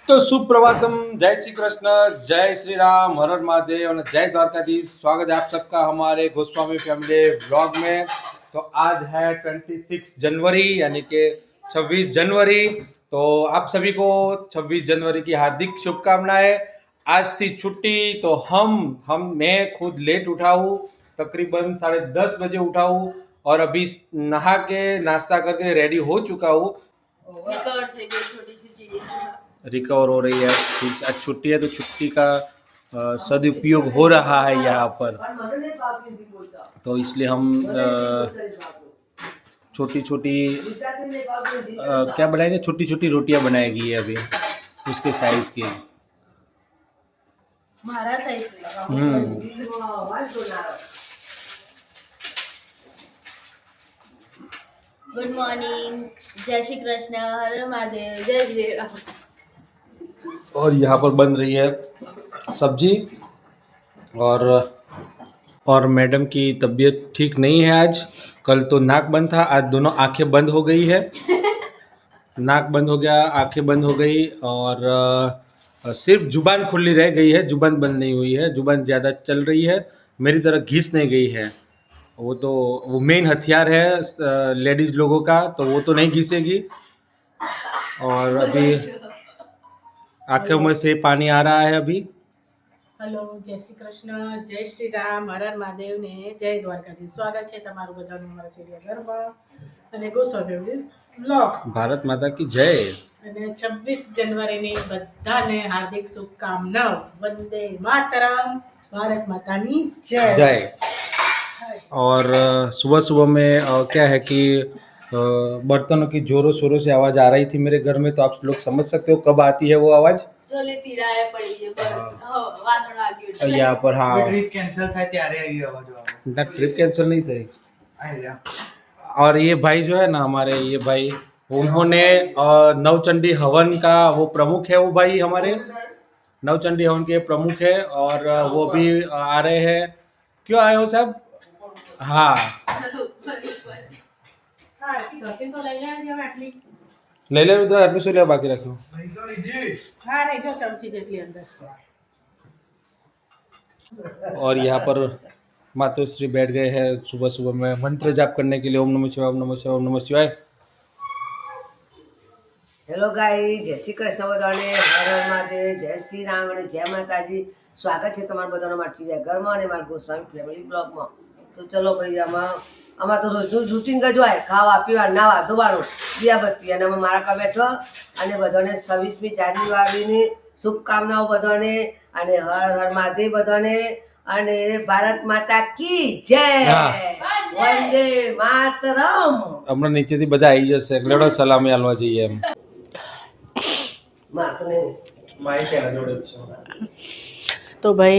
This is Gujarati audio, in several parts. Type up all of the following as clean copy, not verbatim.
તો सुप्रभातम, जय श्री कृष्ण, जय श्री राम, हर हर महादेव और जय द्वारकाधीश। स्वागत है आप सबका हमारे गोस्वामी फैमिली ब्लॉग में। तो आज है 26 जनवरी यानी कि 26 जनवरी। तो आप सभी को 26 जनवरी की हार्दिक शुभकामनाएं। आज थी छुट्टी तो मैं खुद लेट उठा हूँ, तकरीबन 10:30 बजे उठा हूँ और अभी नहा के नाश्ता करके रेडी हो चुका हूँ। रिकवर हो रही है। आज छुट्टी है तो छुट्टी का सदुपयोग हो रहा है यहाँ पर, तो इसलिए हम छोटी छोटी क्या बनाएंगे, छोटी छोटी रोटियां बनाएगी अभी उसके साइज की। हमारा साइज गुड मॉर्निंग, जय श्री कृष्ण, हर हर महादेव, जय श्री राम। और यहाँ पर बन रही है सब्जी और मैडम की तबीयत ठीक नहीं है आज। कल तो नाक बंद था, आज दोनों आंखें बंद हो गई है। नाक बंद हो गया, आंखें बंद हो गई और सिर्फ जुबान खुली रह गई है, जुबान बंद नहीं हुई है। जुबान ज़्यादा चल रही है, मेरी तरह घिस नहीं गई है। वो मेन हथियार है लेडीज़ लोगों का, तो वो तो नहीं घिसेगी। और अभी आंखों में से पानी आ रहा है अभी। हेलो, जय श्री कृष्ण, जय श्री राम, हर हर महादेव ने जय द्वारकाधीश। स्वागत है તમારું બધાનું અમારા ચેડિયાઘરમાં અને ગોસ્વામી બ્લોગ। ભારત માતા की जय। અને 26 જાન્યુઆરીની બધાને હાર્દિક શુભકામનાઓ। વંદે માતરમ, ભારત માતાની જય जय। और सुबह सुबह में क्या है कि बर्तनों की जोरों शोरों से आवाज़ आ रही थी मेरे घर में, तो आप लोग समझ सकते हो कब आती है वो आवाज़। यहाँ पर हाँ, ट्रिप कैंसिल था त्यारे आई आवाज ना ट्रिप कैंसिल नहीं थी। और ये भाई जो है ना हमारे, ये भाई उन्होंने नवचंडी हवन का वो प्रमुख है। वो भाई हमारे नवचंडी हवन के प्रमुख है और वो भी आ रहे हैं। क्यों आए हो साहब? हाँ, હા દર્શન તો લઈ લેવા જેવા આટલી। ले ले उधर आदमी से लिया, बाकी रखो। હા નહીં જો ચમચી જેટલી અંદર। और यहाँ पर मातोश्री बैठ गए हैं सुबह सुबह में मंत्र जाप करने के लिए। ओम नमः शिवाय, ओम नमः शिवाय, ओम नमः शिवाय। હેલો ગાઈ, જય શ્રી કૃષ્ણ બધાને, હર હર મહાદેવ, જય શ્રી રામ અને જય માતાજી। સ્વાગત છે તમારા બધાનો મારા ચિડિયાઘરમાં અને મારા ગોસ્વામી ફેમિલી બ્લોગમાં। તો ચલો ભાઈ, આમાં તો રોજનું શૂટિંગ જ હોય, ખાવા પીવા નાવા ધોવાનું દિયાબત્તી। અને અમે મારા કા બેઠો અને બધાને 26મી જાન્યુઆરીની શુભકામનાઓ બધાને અને હર હર મહાદેવ બધાને અને ભારત માતા की जय, વંદે માતરમ। હમણાં નીચેથી બધા આવી જશે, લેડો સલામી આલવા જઈએ એમ। तो भाई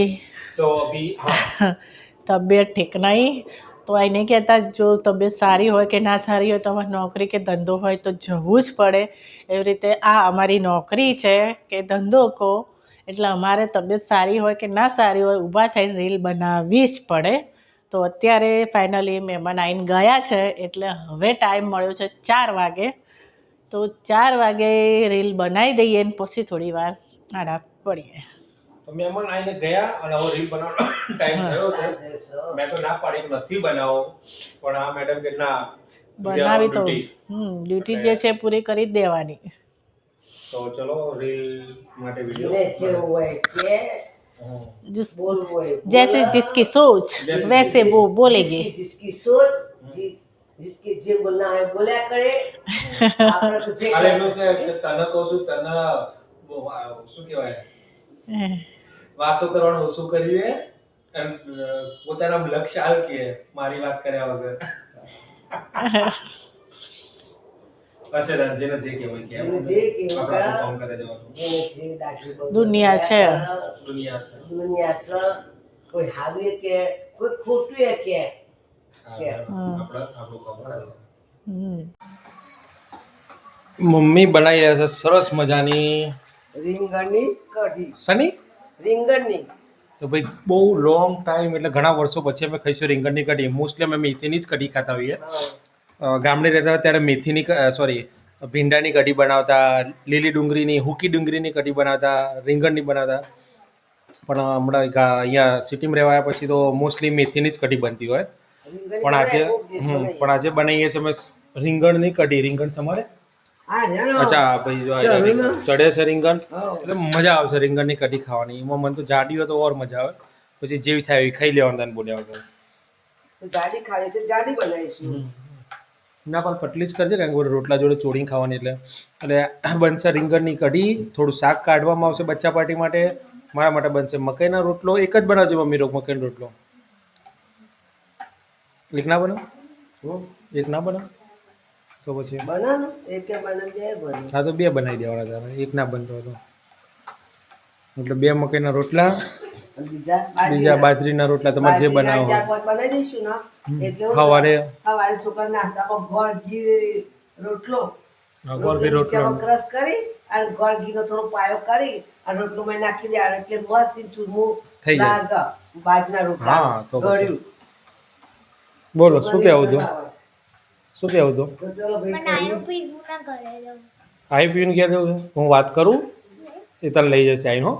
तो अभी हाँ, तबीयत ठीक नहीं, तो आई नहीं कहता जो तबीयत सारी हो कि ना सारी हो तो અમારે નોકરી કે ધંધો હોય તો જવું જ પડે। એવી રીતે આ અમારી નોકરી છે કે ધંધો કહો, એટલે અમારે તબિયત સારી હોય કે ના સારી હોય ઊભા થઈને રીલ બનાવવી જ પડે। તો અત્યારે ફાઇનલી મહેમાન આવીને ગયા છે, એટલે હવે ટાઈમ મળ્યો છે 4 વાગે। તો 4 વાગે રીલ બનાવી દઈએ ને પછી થોડી વાર આડા પડીએ। તો મહેમાન આવીને ગયા અને હવે રીલ બનાવવાનો ટાઈમ થયો છે। મેં તો ના પાડી કે નથી બનાવો, પણ આ મેડમ કે ના બનાવી તો ડ્યુટી જે છે પૂરી કરી જ દેવાની। તો ચલો રીલ માટે જેને વિડિયો કેવું હોય કે બોલવું હોય, जैसे जिसकी सोच वैसे वो बोलेंगे। जिसकी सोच, जिसके जे बोलना है बोला करे। આપણે તો જે અરે એનું કે તને કહું છું, તને શું કહેવાય, વાતો કરવાનું ઓછું કરીએ અને પોતાના લક્ષ્ય હાલ કે મારી વાત કર્યા વગર પાસે જેને જે કહેવાય કે જેને જે કહેવાય આપણે કામ કરે જવાનું। જેને જે દાખલ કરવું દુનિયા છે। દુનિયા છે, દુનિયા છે, કોઈ હારું કે કોઈ ખોટું કે આપણે આપણું કામ કરવાનું। હમ મમ્મી બનાવી રહ્યા છે સરસ મજાની રીંગણની કઢી। સની રીંગણની તો ભાઈ બહુ લોંગ ટાઈમ એટલે ઘણા વર્ષો પછી અમે ખાઈશું રીંગણની કઢી। મોસ્ટલી અમે મેથીની જ કઢી ખાતા હોઈએ। ગામડે રહેતા હતા ત્યારે મેથીની સોરી ભીંડાની કઢી બનાવતા, લીલી ડુંગળીની હૂકી ડુંગળીની કઢી બનાવતા, રીંગણની બનાવતા. પણ હમણાં અહીંયા સિટીમાં રહેવા આવ્યા પછી તો મોસ્ટલી મેથીની જ કઢી બનતી હોય. પણ આજે બનાવીએ છીએ અમે રીંગણની કઢી. રીંગણ સમારે અચ્છા ભાઈ ચડે છે રીંગણ, એટલે મજા આવશે રીંગણની કઢી ખાવાની. એમાં મને તો જાડી હોય તો ઓર મજા આવે. પછી જેવી થાય એવી ખાઈ લેવાનું તને બોલ્યા વગર. જાડી ખાવી છે જાડી બનાવીશું. ના પણ પટલી જ કરજે કારણ કે રોટલા જોડે ચોળીને ખાવાની એટલે બનશે રીંગણની કઢી. થોડું શાક કાઢવામાં આવશે બચ્ચા પાર્ટી માટે. મારા માટે બનશે મકાઈનો રોટલો. એક જ બનાવજો મમ્મી મકાઈનો રોટલો. એક ના બનાવ? એક ના બનાવ તો પછી બનાવો એક કે બનાવ બે બનાવ. હા તો બે બનાવી દેવાના તારે, એક ના બનતો હતો એટલે 2 મકાઈના રોટલા, બીજા બાજરીના રોટલા, તમારે જે બનાવો બનાવી દઈશું ને એટલે સવારે છોકરા નાસ્તામાં ગોળ ઘી રોટલો ગોળ ઘી રોટલો ક્રશ કરી અને ગોળ ઘીનો થોડો પાયો કરી અને રોટલો માં નાખી દેવાનો એટલે મસ્ત ચૂરમું થઈ જાય. લાગે બાજના રોટલા. હા, તો પછી. ગળ્યું. બોલો શું કહેવું હતું? શું કહેવું હતું? તો ચલો ભાઈ આઈ પીને ક્યાં જવું છે? હું વાત કરું એ તને લઈ જશે આઈ. હો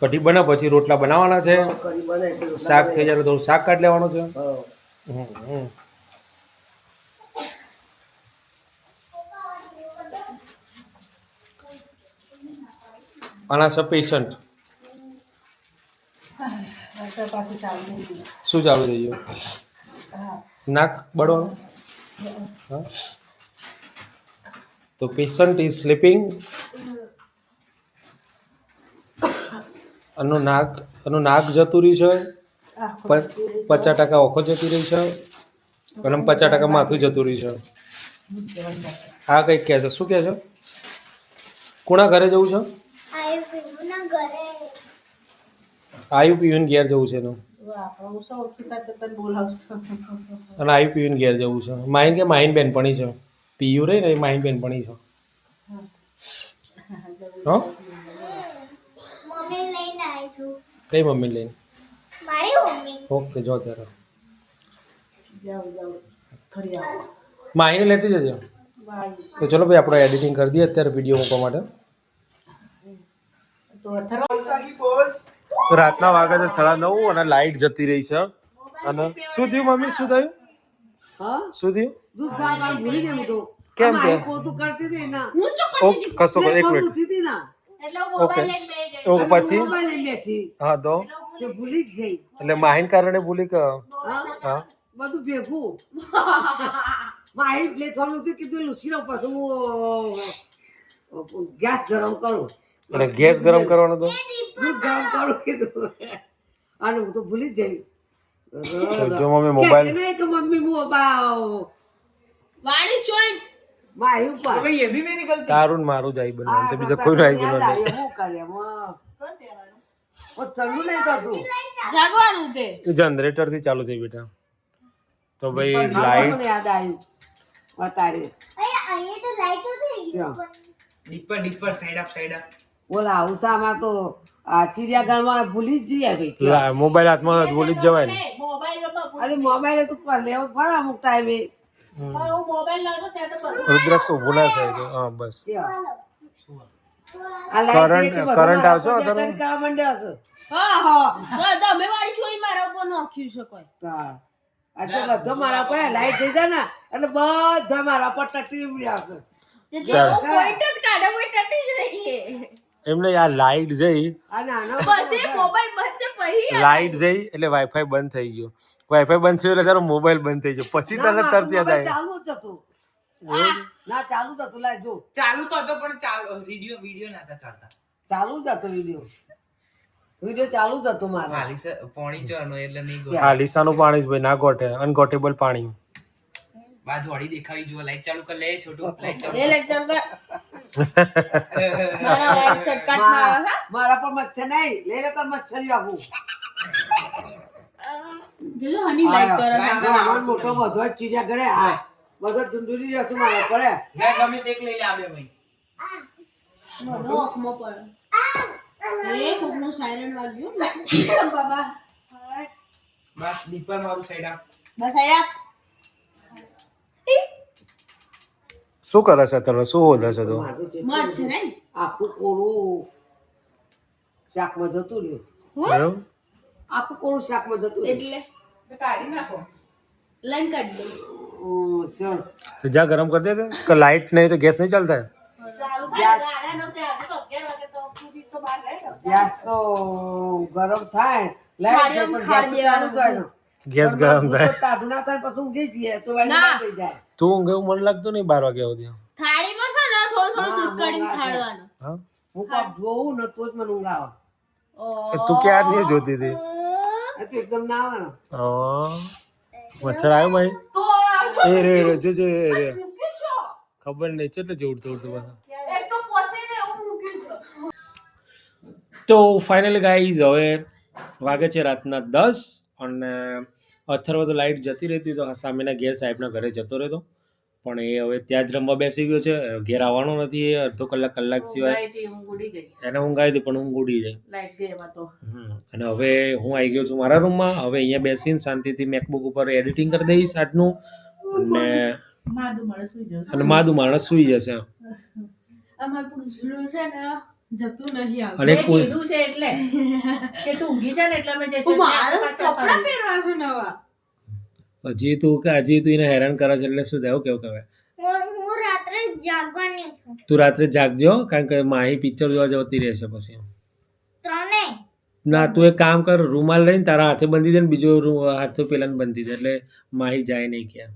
કઢી બનાવ પછી રોટલા બનાવવાના છે. કરી બને એટલે રોટલા શાક થઈ જાય તો થોડું શાક કાઢી લેવાનું છે. હા. આના છે પેશન્ટ. શું ચાલુ થઈ ગયું? નાક બળવાનું? હા તો પેશન્ટ ઇઝ સ્લીપિંગ. આનું નાક જતું રહ્યું છે, 50% ઓખો જતી રહી છે અને 50% માથું જતું રહ્યું છે. હા કંઈક કહે છે. શું કહે છે? કોના ઘરે જવું છે? આયુ પીયુને ઘેર જવું છે એનું. અને આયુ પીયુને ઘેર જવું છે. માહિન કે માહિન બેનપણી છે. પીયુ રહી ને એ માહિન બેનપણી છે. હા કઈ મમ્મી લઈને? ઓકે જો ત્યારે માહિને લેતી જજો. તો ચલો ભાઈ આપણે એડિટિંગ કરી દઈએ અત્યારે વિડીયો મૂકવા માટે. રાતના વાગે છે 9:30 અને લાઈટ જતી રહી છે. અને શું થયું મમ્મી? શું થયું? હા શું થયું? દૂધ ગામ ભૂલી ગઈ હું તો. કેમ કે? પોતું કરતી હતી ને ઓકે કશો કરો. 1 મિનિટ. હતી ને ઓકે ઓકે પછી મોબાઈલ લઈને બેઠી હા તો તે ભૂલી જ જઈ. એટલે માહિન કારણે ભૂલી કે હા હા બધું ભેગું માહી પ્લેટફોર્મ ઉપર કીધું લુસી પછી હું ગેસ ગરમ કરું અને ગેસ ગરમ કરવાનો તો દૂધ ગરમ કરું કીધું અને હું તો ભૂલી જ જઈ. જો મમ્મી મોબાઈલ નહીં કે મમ્મી વાણી ચોઈ માહી ઉપર ये भी मेरी गलती. તારું ને મારું જ આવી બનવાનું છે. બીજા કોઈ આવી બનવાનું નહીં. શું કરે ચલ્લું નહીં થતું. જાગવાનું તે જનરેટર થી ચાલુ થઈ બેટા. તો ભાઈ લાઈટ યાદ આવ્યું બતાડે डिपर साइड अप બોલા આવું છે આમાં તો આ ચિડિયાઘરમાં ભૂલી જ જઈએ ભાઈ. મોબાઈલ હાથમાં ભૂલી જ જવાય ને. અરે મોબાઈલ તું કર લેવો પડે અમુક ટાઈમે. રુદ્રાક્ષ ભૂલા થાય છે. હા બસ આ લાઈટ કરંટ આવશે અત્યારે? કરવા માંડ્યો હશે. હા તમે વાળી ચોઈ મારા ઉપર નાખ્યું છે કોઈ હા આ તો બધો મારા પર લાઈટ થઈ જાય ને એટલે બધા મારા પર ટટી મળ્યા હશે. તે જેવો પોઈન્ટ જ કાઢે કોઈ ટટી જ નહીં એમને આ લાઈટ જઈ અને આનો બસ એ મોબાઈલ બંધ તે પછી લાઈટ જઈ એટલે વાઈફાઈ બંધ થઈ ગયો. વાઈફાઈ બંધ થયું એટલે તારો મોબાઈલ બંધ થઈ ગયો. પછી તને તરત યાદ આવ્યું. ચાલુ જ હતું ના ચાલુ જ હતું લાય જો चालू तो હતો પણ ચાલુ વિડિયો નતા ચાલતા. ચાલુ જ હતો વિડિયો ચાલુ જ હતો મારો. હાલી સર પોણી ચનો એટલે નહીં ગો. હા લીસાનું પાણી જ ભાઈ ના ગોઠે. અનગોટેબલ પાણી. બાદ વાડી દેખાવી જો લાઈટ ચાલુ કર લે છોટું લાઈટ ચાલુ. એ લેક્ચર કર મારા વાળ ચટકાટ મારો હા મારા પર મચ્છર નહીં લે લે તાર મચ્છરી આવું જોજો હની લાઈક કરે મારો મોટો બધો જ ચીજા ગળે આ બધો ચુંડુરી જશે મારા પડે લે ગમે તે એક લઈ લે આબે ભાઈ. મોનો ઓખમો પડે એ કોકનું સાયરન વાગ્યું બાબા બસ દીપર મારું સાઈડ આપ બસ આયા શું કરે છે અત્યારે શું હોદે છે તું મારું જેટલું મધ છે ને આખું કોરું શાકમાં જતું રહ્યું એવું? આખું કોરું શાકમાં જતું રહ્યું એટલે કાઢી નાખો. લાઈન કાઢી દઉં ચાલ तो जा गरम कर देते कि लाइट नहीं तो गैस नहीं चलता है ચાલુ થાય ગાળાનો ત્યાં આજે તો 11 વાગે તો સુધી તો બહાર રહે ને. ગેસ તો ગરમ થાય લાઈટ જાય પણ ખાડી ગેસ તો ચાલુ થાય ને. गैस गरम પણ था તો ટાઢું ના થાય પછી ઊંઘી જઈએ તો વાળી ના. થઈ જાય तू ઊંઘે એવું મને લાગતું નહીં 12 વાગ્યા સુધી થાળીમાં છે ને થોડું થોડું હા, દૂધ કાઢીને મોંઘા છે. ખાડવાનું હા હું પાપ જોઉં ને તો જ મને ઊંઘ આવે તું ક્યાં नहीं જોતી थी એ તો એકદમ ના આવે ને મચ્છર આવ્યો ભાઈ એ રે રે જો જો એ રે ખબર નહીં છે એટલે જોડતો ઉડતો તો ફાઇનલી ગાઈઝ હવે વાગે છે રાતના 10 અને અથર્વ તો લાઇટ જતી રહેતી તો સામેના ઘેર સાહેબના ઘરે જતો રહેતો પણ એ હવે ત્યાં જ રમવા બેસી ગયો છે ઘેર આવવાનો નથી એ અડધો કલાક સિવાય ઊંઘાઈથી ઊંઘ ઉડી ગઈ. એને ઊંઘ આવી હતી પણ ઊંઘ ઉડી જાય લાઈટ ગઈ એમાં તો. અને હવે હું આવી ગયો છું મારા રૂમમાં હવે અહીંયા બેસીને શાંતિથી મેકબુક ઉપર એડિટિંગ કરી દઈશ આજનું અને માદું માણસ સુઈ જશે. અને માદું માણસ સૂઈ જશે અમારું પૂછડું છે ને જતું નહીં આવતું અને મેં કીધું છે એટલે કે તું ઊંઘી જા ને એટલે અમે જઈશું. મારે પાછા કપડાં પાડીએ. પહેરવા છે નવા હજી તું એને હેરાન કરે છે એટલે શું થયું કેવું કહેવાય હું રાત્રે જાગવાની છું તું રાત્રે જાગજો કારણ કે માહી પિક્ચર જોવા જતી રહેશે પછી ત્રણે ના તું એક કામ કર રૂમાલ લઈને તારા હાથે બંધી દે ને બીજો હાથ પેલા બંધી દે એટલે માહી જાય નહીં ક્યાં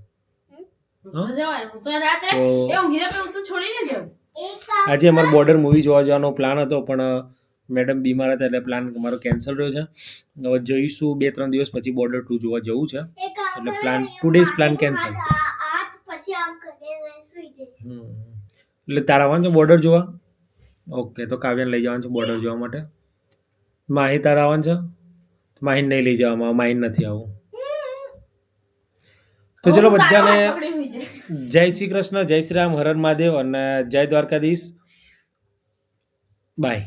તો જવાનું હું તો રાત્રે તો એ ઊંઘી જાય પણ હું તો છોડીને જાઉં એક કામ આજે અમારો બોર્ડર મૂવી જોવા જવાનો પ્લાન હતો પણ મેડમ બીમાર હતા એટલે પ્લાન અમારો કેન્સલ રહ્યો છે હવે જઈશું 2-3 દિવસ પછી બોર્ડર 2 જોવા જવું છે એક કામ એટલે કરો, plan- અહીંયા today's plan માથે cancel. હાથ પછી આમ કરીને સુઈ જઈશ. એટલે તારા આવવાનું છે બોર્ડર જોવા ઓકે તો કાવ્યાને લઈ જવાનું છે બોર્ડર જોવા માટે માહી તારા આવવાનું છે માહીને નહીં લઈ જવામાં માહીને નથી આવું તો ચલો બધાને પકડી હોઈ જાય જય શ્રી કૃષ્ણ જય શ્રી રામ હર હર મહાદેવ અને જય દ્વારકાધીશ બાય